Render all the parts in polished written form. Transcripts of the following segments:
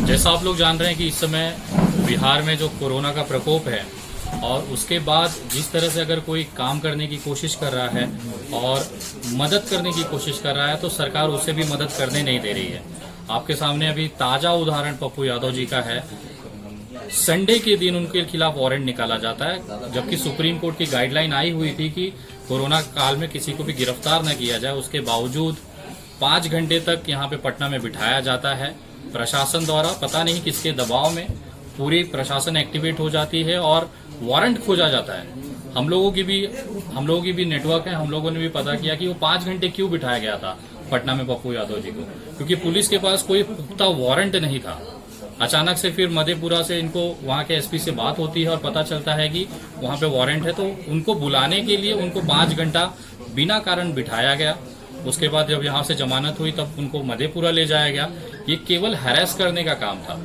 जैसा आप लोग जान रहे हैं कि इस समय बिहार में जो कोरोना का प्रकोप है और उसके बाद जिस तरह से अगर कोई काम करने की कोशिश कर रहा है और मदद करने की कोशिश कर रहा है तो सरकार उसे भी मदद करने नहीं दे रही है। आपके सामने अभी ताजा उदाहरण पप्पू यादव जी का है। संडे के दिन उनके खिलाफ वारंट निकाला जाता है, जबकि सुप्रीम कोर्ट की गाइडलाइन आई हुई थी कि कोरोना काल में किसी को भी गिरफ्तार न किया जाए। उसके बावजूद 5 घंटे तक यहाँ पे पटना में बिठाया जाता है प्रशासन द्वारा। पता नहीं किसके दबाव में पूरी प्रशासन एक्टिवेट हो जाती है और वारंट खोजा जाता है। हम लोगों की भी नेटवर्क है, हम लोगों ने भी पता किया कि वो 5 घंटे क्यों बिठाया गया था पटना में पप्पू यादव जी को, क्योंकि पुलिस के पास कोई पुख्ता वारंट नहीं था। अचानक से फिर मधेपुरा से इनको वहां के एसपी से बात होती है और पता चलता है कि वहां पे वारंट है, तो उनको बुलाने के लिए उनको 5 घंटा बिना कारण बिठाया गया। उसके बाद जब यहाँ से जमानत हुई तब उनको मधेपुरा ले जाया गया। ये केवल हैरेस करने का काम था।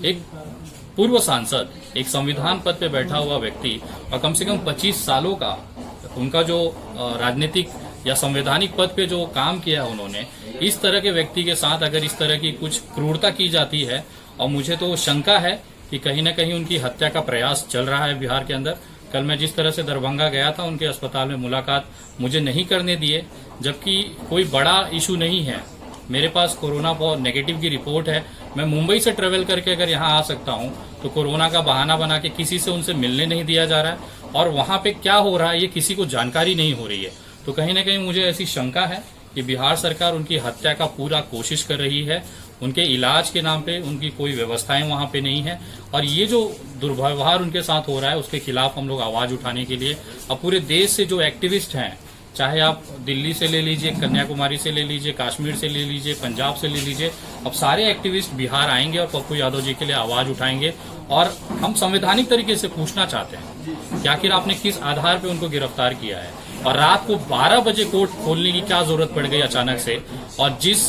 एक पूर्व सांसद, एक संविधान पद पे बैठा हुआ व्यक्ति और कम से कम 25 सालों का उनका जो राजनीतिक या संवैधानिक पद पे जो काम किया है उन्होंने, इस तरह के व्यक्ति के साथ अगर इस तरह की कुछ क्रूरता की जाती है, और मुझे तो शंका है कि कहीं न कहीं उनकी हत्या का प्रयास चल रहा है बिहार के अंदर। कल मैं जिस तरह से दरभंगा गया था, उनके अस्पताल में मुलाकात मुझे नहीं करने दिए, जबकि कोई बड़ा इशू नहीं है। मेरे पास कोरोना नेगेटिव की रिपोर्ट है। मैं मुंबई से ट्रेवल करके अगर यहाँ आ सकता हूँ तो कोरोना का बहाना बना के किसी से उनसे मिलने नहीं दिया जा रहा है, और वहां पे क्या हो रहा है ये किसी को जानकारी नहीं हो रही है। तो कहीं न कहीं मुझे ऐसी शंका है कि बिहार सरकार उनकी हत्या का पूरा कोशिश कर रही है। उनके इलाज के नाम पे उनकी कोई व्यवस्थाएं वहां पे नहीं है, और ये जो दुर्व्यवहार उनके साथ हो रहा है उसके खिलाफ हम लोग आवाज उठाने के लिए अब पूरे देश से जो एक्टिविस्ट हैं, चाहे आप दिल्ली से ले लीजिए, कन्याकुमारी से ले लीजिए, कश्मीर से ले लीजिए, पंजाब से ले लीजिए, अब सारे एक्टिविस्ट बिहार आएंगे और पप्पू यादव जी के लिए आवाज उठाएंगे। और हम संवैधानिक तरीके से पूछना चाहते हैं कि आखिर आपने किस आधार पे उनको गिरफ्तार किया है, और रात को 12 बजे कोर्ट खोलने की क्या जरूरत पड़ गई अचानक से, और जिस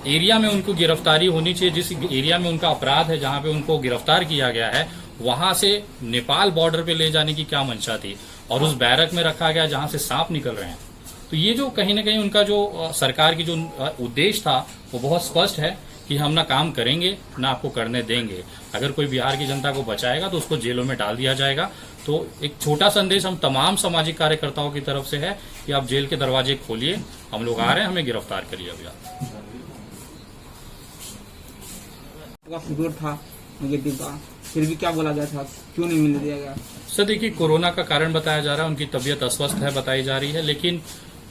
एरिया में उनको गिरफ्तारी होनी चाहिए, जिस एरिया में उनका अपराध है, जहां पे उनको गिरफ्तार किया गया है, वहां से नेपाल बॉर्डर पे ले जाने की क्या मंशा थी, और उस बैरक में रखा गया जहां से सांप निकल रहे हैं। तो ये जो कहीं न कहीं उनका जो सरकार की जो उद्देश्य था वो बहुत स्पष्ट है कि हम ना काम करेंगे ना आपको करने देंगे। अगर कोई बिहार की जनता को बचाएगा तो उसको जेलों में डाल दिया जाएगा। तो एक छोटा संदेश हम तमाम सामाजिक कार्यकर्ताओं की तरफ से है कि आप जेल के दरवाजे खोलिए, हम लोग आ रहे हैं, हमें गिरफ्तार करिए। अभी फिगर था नेगेटिव का, फिर भी क्या बोला गया था, क्यों नहीं मिलने दिया गया? सर देखिए, कोरोना का कारण बताया जा रहा है, उनकी तबीयत अस्वस्थ है बताई जा रही है, लेकिन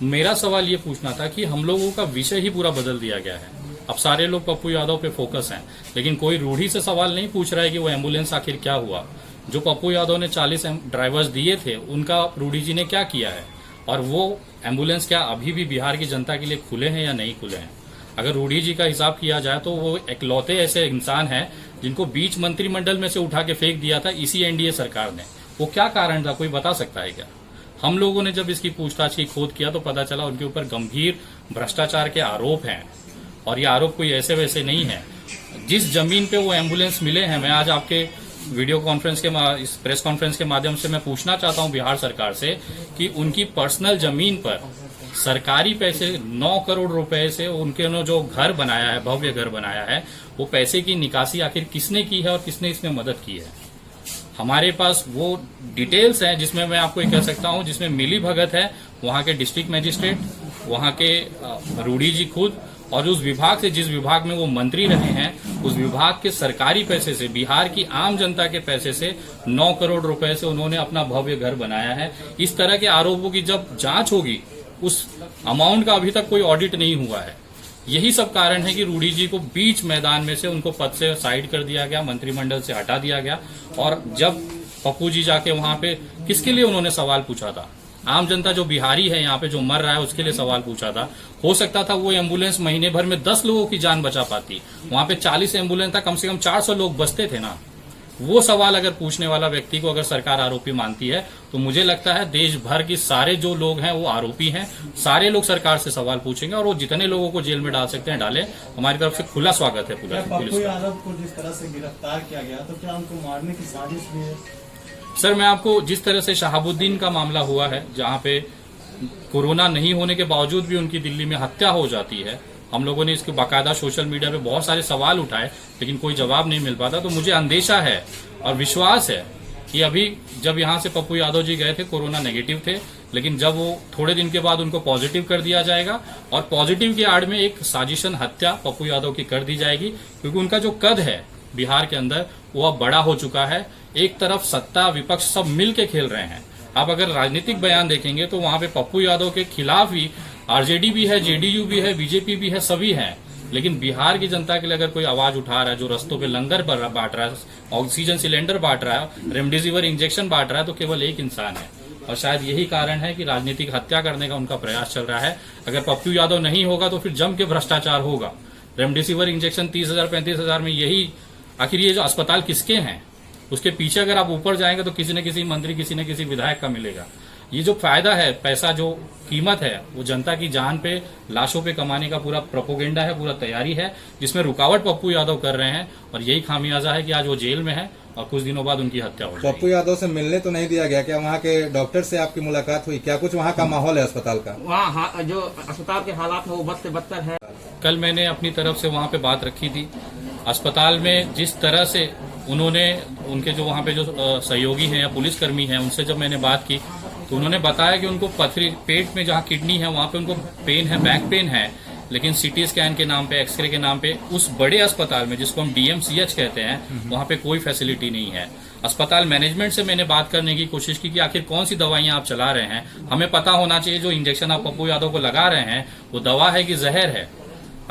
मेरा सवाल ये पूछना था कि हम लोगों का विषय ही पूरा बदल दिया गया है। अब सारे लोग पप्पू यादव पे फोकस हैं, लेकिन कोई रूढ़ी से सवाल नहीं पूछ रहा है कि वो एम्बुलेंस आखिर क्या हुआ। जो पप्पू यादव ने 40 ड्राइवर्स दिए थे उनका रूढ़ी जी ने क्या किया है, और वो एम्बुलेंस क्या अभी भी बिहार की जनता के लिए खुले हैं या नहीं खुले हैं। अगर रूढ़ी जी का हिसाब किया जाए तो वो इकलौते ऐसे इंसान हैं जिनको बीच मंत्रिमंडल में से उठा के फेंक दिया था इसी एनडीए सरकार ने। वो क्या कारण था, कोई बता सकता है क्या? हम लोगों ने जब इसकी पूछताछ की खोद किया तो पता चला उनके ऊपर गंभीर भ्रष्टाचार के आरोप हैं, और ये आरोप कोई ऐसे वैसे नहीं है। जिस जमीन पे वो एम्बुलेंस मिले हैं, मैं आज आपके वीडियो कॉन्फ्रेंस के इस प्रेस कॉन्फ्रेंस के माध्यम से मैं पूछना चाहता हूं बिहार सरकार से कि उनकी पर्सनल जमीन पर सरकारी पैसे 9 करोड़ रुपए से उनके जो घर बनाया है, भव्य घर बनाया है, वो पैसे की निकासी आखिर किसने की है और किसने इसमें मदद की है। हमारे पास वो डिटेल्स हैं जिसमें मैं आपको ये कह सकता हूं, जिसमें मिली भगत है वहां के डिस्ट्रिक्ट मजिस्ट्रेट, वहां के रूढ़ी जी खुद, और उस विभाग से जिस विभाग में वो मंत्री रहे हैं उस विभाग के सरकारी पैसे से, बिहार की आम जनता के पैसे से 9 करोड़ रुपए से उन्होंने अपना भव्य घर बनाया है। इस तरह के आरोपों की जब जांच होगी, उस अमाउंट का अभी तक कोई ऑडिट नहीं हुआ है। यही सब कारण है कि रूढ़ी जी को बीच मैदान में से उनको पद से साइड कर दिया गया, मंत्रिमंडल से हटा दिया गया। और जब पप्पू जी जाके वहां पे किसके लिए उन्होंने सवाल पूछा था, आम जनता जो बिहारी है यहाँ पे जो मर रहा है उसके लिए सवाल पूछा था। हो सकता था वो एम्बुलेंस महीने भर में 10 लोगों की जान बचा पाती, वहां पे 40 एम्बुलेंस था, कम से कम 400 लोग बचते थे ना। वो सवाल अगर पूछने वाला व्यक्ति को अगर सरकार आरोपी मानती है तो मुझे लगता है देश भर की सारे जो लोग हैं वो आरोपी हैं। सारे लोग सरकार से सवाल पूछेंगे और वो जितने लोगों को जेल में डाल सकते हैं डालें। हमारी तरफ से खुला स्वागत है पूरा पुलिस। पप्पू यादव को जिस तरह से गिरफ्तार किया गया तो क्या उनको मारने की साजिश भी है? सर मैं आपको जिस तरह से शहाबुद्दीन का मामला हुआ है, जहां पे कोरोना नहीं होने के बावजूद भी उनकी दिल्ली में हत्या हो जाती है, हम लोगों ने इसके बाकायदा सोशल मीडिया पे बहुत सारे सवाल उठाए, लेकिन कोई जवाब नहीं मिल पाता। तो मुझे अंदेशा है और विश्वास है कि अभी जब यहाँ से पप्पू यादव जी गए थे, कोरोना नेगेटिव थे, लेकिन जब वो थोड़े दिन के बाद उनको पॉजिटिव कर दिया जाएगा और पॉजिटिव की आड़ में एक साजिशन हत्या पप्पू यादव की कर दी जाएगी, क्योंकि उनका जो कद है बिहार के अंदर वो अब बड़ा हो चुका है। एक तरफ सत्ता विपक्ष सब मिल के खेल रहे हैं। आप अगर राजनीतिक बयान देखेंगे तो वहां पे पप्पू यादव के खिलाफ ही आरजेडी भी है, जेडीयू भी है, बीजेपी भी है, सभी हैं। लेकिन बिहार की जनता के लिए अगर कोई आवाज उठा रहा है, जो रस्तों पे लंगर पर बांट रहा है, ऑक्सीजन सिलेंडर बांट रहा है, रेमडेसिविर इंजेक्शन बांट रहा है, तो केवल एक इंसान है। और शायद यही कारण है कि राजनीतिक हत्या करने का उनका प्रयास चल रहा है। अगर पप्पू यादव नहीं होगा तो फिर जम के भ्रष्टाचार होगा। रेमडेसिविर इंजेक्शन 30,000 35,000 में, यही आखिर ये जो अस्पताल किसके हैं, उसके पीछे अगर आप ऊपर जाएंगे तो किसी न किसी मंत्री, किसी न किसी विधायक का मिलेगा। ये जो फायदा है, पैसा जो कीमत है, वो जनता की जान पे, लाशों पे कमाने का पूरा प्रोपोगेंडा है, पूरा तैयारी है, जिसमें रुकावट पप्पू यादव कर रहे हैं। और यही खामियाजा है कि आज वो जेल में है और कुछ दिनों बाद उनकी हत्या हो जाएगी। पप्पू यादव से मिलने तो नहीं दिया गया, क्या वहाँ के डॉक्टर से आपकी मुलाकात हुई? क्या कुछ वहाँ का माहौल है अस्पताल का? वहाँ जो अस्पताल के हालात है वो बद से बदतर है। कल मैंने अपनी तरफ से वहाँ पे बात रखी थी। अस्पताल में जिस तरह से उन्होंने, उनके जो वहाँ पे जो सहयोगी हैं या पुलिसकर्मी हैं, उनसे जब मैंने बात की तो उन्होंने बताया कि उनको पथरी, पेट में जहाँ किडनी है वहाँ पे उनको पेन है, बैक पेन है, लेकिन सीटी स्कैन के नाम पे, एक्सरे के नाम पे उस बड़े अस्पताल में, जिसको हम डीएमसीएच कहते हैं, वहाँ पे कोई फैसिलिटी नहीं है। अस्पताल मैनेजमेंट से मैंने बात करने की कोशिश की कि आखिर कौन सी दवाइयां आप चला रहे हैं, हमें पता होना चाहिए जो इंजेक्शन आप पप्पू यादव को लगा रहे हैं वो दवा है कि जहर है,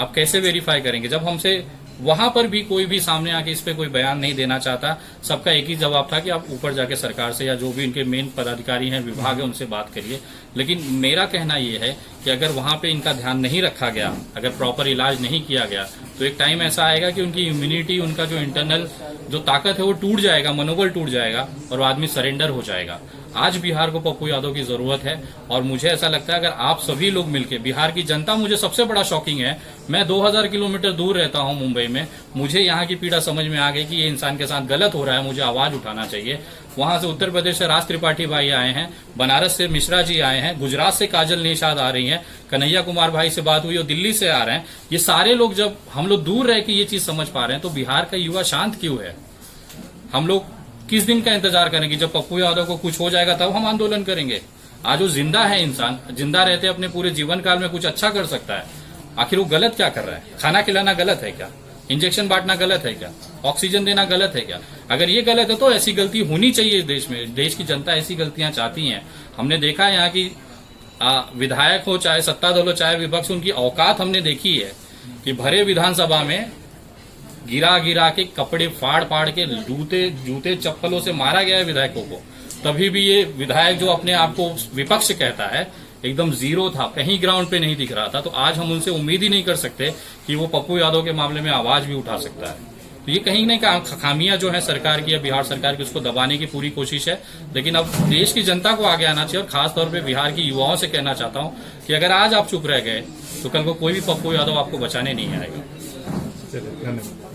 आप कैसे वेरीफाई करेंगे? जब हमसे वहां पर भी कोई भी सामने आके इस पे कोई बयान नहीं देना चाहता। सबका एक ही जवाब था कि आप ऊपर जाके सरकार से या जो भी इनके मेन पदाधिकारी हैं, विभाग है, उनसे बात करिए। लेकिन मेरा कहना ये है कि अगर वहां पे इनका ध्यान नहीं रखा गया, अगर प्रॉपर इलाज नहीं किया गया, तो एक टाइम ऐसा आएगा कि उनकी इम्यूनिटी, उनका जो इंटरनल जो ताकत है वो टूट जाएगा, मनोबल टूट जाएगा और आदमी सरेंडर हो जाएगा। आज बिहार को पप्पू यादव की जरूरत है और मुझे ऐसा लगता है अगर आप सभी लोग मिलकर, बिहार की जनता, मुझे सबसे बड़ा शॉकिंग है, मैं 2000 किलोमीटर दूर रहता हूं मुंबई में, मुझे यहाँ की पीड़ा समझ में आ गई कि ये इंसान के साथ गलत हो रहा है, मुझे आवाज उठाना चाहिए। वहां से उत्तर प्रदेश से राज त्रिपाठी भाई आए हैं, बनारस से मिश्रा जी आए हैं, गुजरात से काजल निषाद आ रही हैं, कन्हैया कुमार भाई से बात हुई और दिल्ली से आ रहे हैं। ये सारे लोग, जब हम लोग दूर रह के ये चीज समझ पा रहे हैं तो बिहार का युवा शांत क्यों है? हम लोग किस दिन का इंतजार करेंगे? जब पप्पू यादव को कुछ हो जाएगा तब हम आंदोलन करेंगे। आज वो जिंदा है, इंसान जिंदा रहते अपने पूरे जीवन काल में कुछ अच्छा कर सकता है। आखिर वो गलत क्या कर रहा है? खाना खिलाना गलत है क्या? इंजेक्शन बांटना गलत है क्या? ऑक्सीजन देना गलत है क्या? अगर ये गलत है तो ऐसी गलती होनी चाहिए इस देश में। देश की जनता ऐसी गलतियां चाहती है। हमने देखा है यहाँ की विधायक हो चाहे सत्ता दल हो चाहे विपक्ष, उनकी औकात हमने देखी है कि भरे विधानसभा में गिरा गिरा के, कपड़े फाड़ फाड़ के, जूते चप्पलों से मारा गया है विधायकों को। तभी भी ये विधायक जो अपने आप को विपक्ष कहता है, एकदम जीरो था, कहीं ग्राउंड पे नहीं दिख रहा था। तो आज हम उनसे उम्मीद ही नहीं कर सकते कि वो पप्पू यादव के मामले में आवाज भी उठा सकता है। तो ये कहीं न कहीं खामियां जो है सरकार की या बिहार सरकार की, उसको दबाने की पूरी कोशिश है। लेकिन अब देश की जनता को आगे आना चाहिए और खासतौर पर बिहार की युवाओं से कहना चाहता हूं कि अगर आज आप चुप रह गए तो कल को कोई भी पप्पू यादव आपको बचाने नहीं आएगा। चलिए, धन्यवाद।